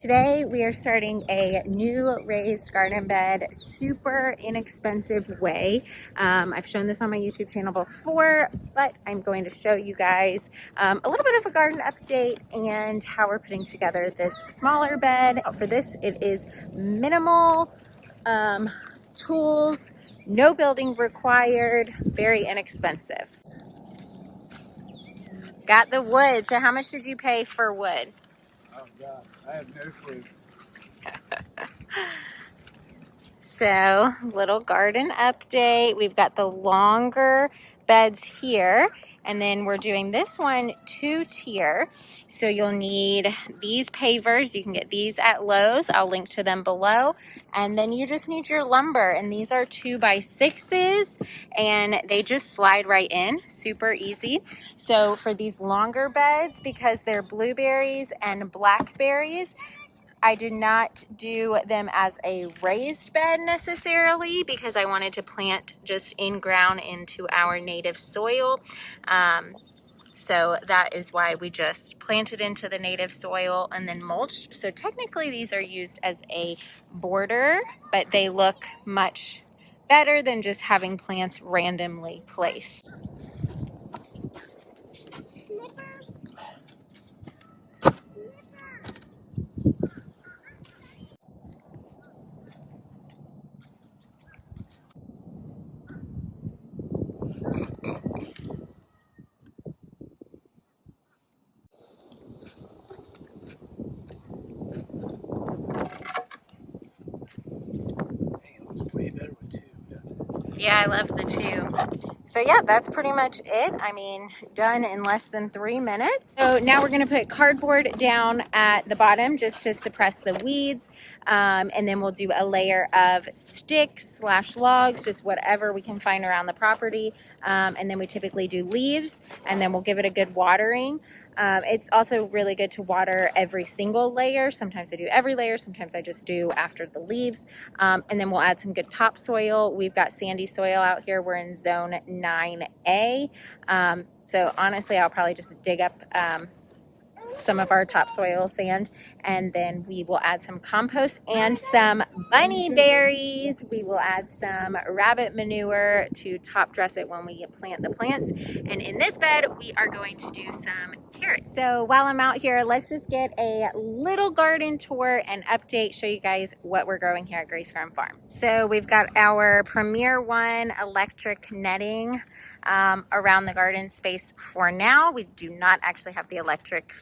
Today we are starting a new raised garden bed, super inexpensive way. I've shown this on my YouTube channel before, but I'm going to show you guys a little bit of a garden update and how we're putting together this smaller bed. For this, it is minimal tools, no building required, very inexpensive. Got the wood. So how much did you pay for wood? Oh gosh, I have no clue. So, little garden update. We've got the longer beds here, and then we're doing this one 2-tier. So you'll need these pavers. You can get these at Lowe's. I'll link to them below. And then you just need your lumber, and these are 2x6s, and they just slide right in, super easy. So for these longer beds, because they're blueberries and blackberries, I did not do them as a raised bed necessarily because I wanted to plant just in ground into our native soil. So that is why we just planted into the native soil and then mulched. So technically these are used as a border, but they look much better than just having plants randomly placed. Snippers. Way better with two. Yeah, I love the two. So yeah, that's pretty much it. I mean, done in less than 3 minutes. So now we're gonna put cardboard down at the bottom just to suppress the weeds. And then we'll do a layer of sticks / logs, just whatever we can find around the property. And then we typically do leaves, and then we'll give it a good watering. It's also really good to water every single layer. Sometimes I do every layer, sometimes I just do after the leaves. And then we'll add some good topsoil. We've got sandy soil out here. We're in zone 9A. So honestly, I'll probably just dig up some of our topsoil sand, and then we will add some compost and some bunny berries. We will add some rabbit manure to top dress it when we plant the plants. And in this bed, we are going to do some carrots. So while I'm out here, let's just get a little garden tour and update, show you guys what we're growing here at Grace Farm Farm. So we've got our Premier One electric netting around the garden space for now. We do not actually have the electric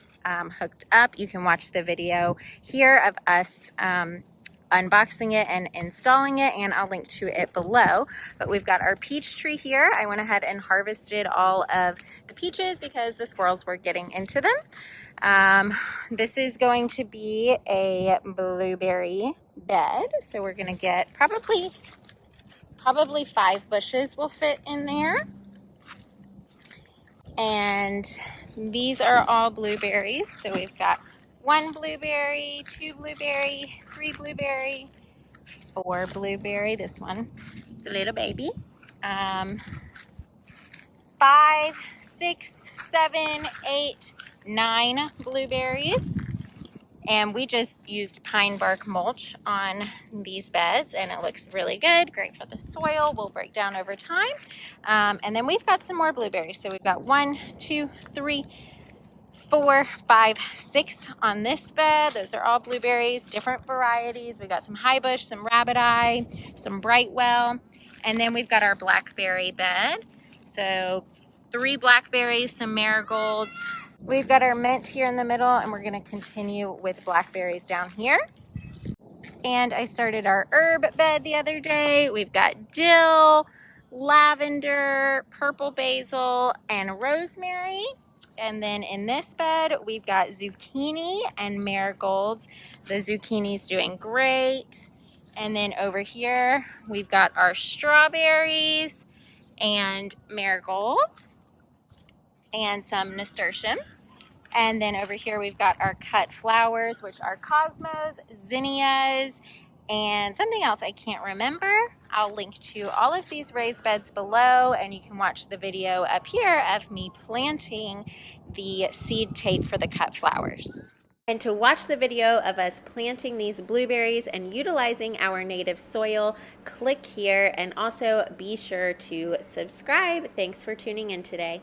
hooked up. You can watch the video here of us unboxing it and installing it, and I'll link to it below. But we've got our peach tree here. I went ahead and harvested all of the peaches because the squirrels were getting into them. This is going to be a blueberry bed, so we're gonna get probably 5 bushes will fit in there. And these are all blueberries. So we've got 1 blueberry, 2 blueberry, 3 blueberry, 4 blueberry. This one, the little baby. 5, 6, 7, 8, 9 blueberries. And we just used pine bark mulch on these beds, and it looks really good. Great for the soil. Will break down over time. And then we've got some more blueberries. So we've got 1, 2, 3, 4, 5, 6 on this bed. Those are all blueberries, different varieties. We got some high bush, some rabbit eye, some brightwell, and then we've got our blackberry bed. So 3 blackberries, some marigolds. We've got our mint here in the middle, and we're going to continue with blackberries down here. And I started our herb bed the other day. We've got dill, lavender, purple basil, and rosemary. And then in this bed, we've got zucchini and marigolds. The zucchini's doing great. And then over here, we've got our strawberries and marigolds and some nasturtiums. And then over here we've got our cut flowers, which are cosmos, zinnias, and something else I can't remember. I'll link to all of these raised beds below, and you can watch the video up here of me planting the seed tape for the cut flowers. And to watch the video of us planting these blueberries and utilizing our native soil, click here, and also be sure to subscribe. Thanks for tuning in today.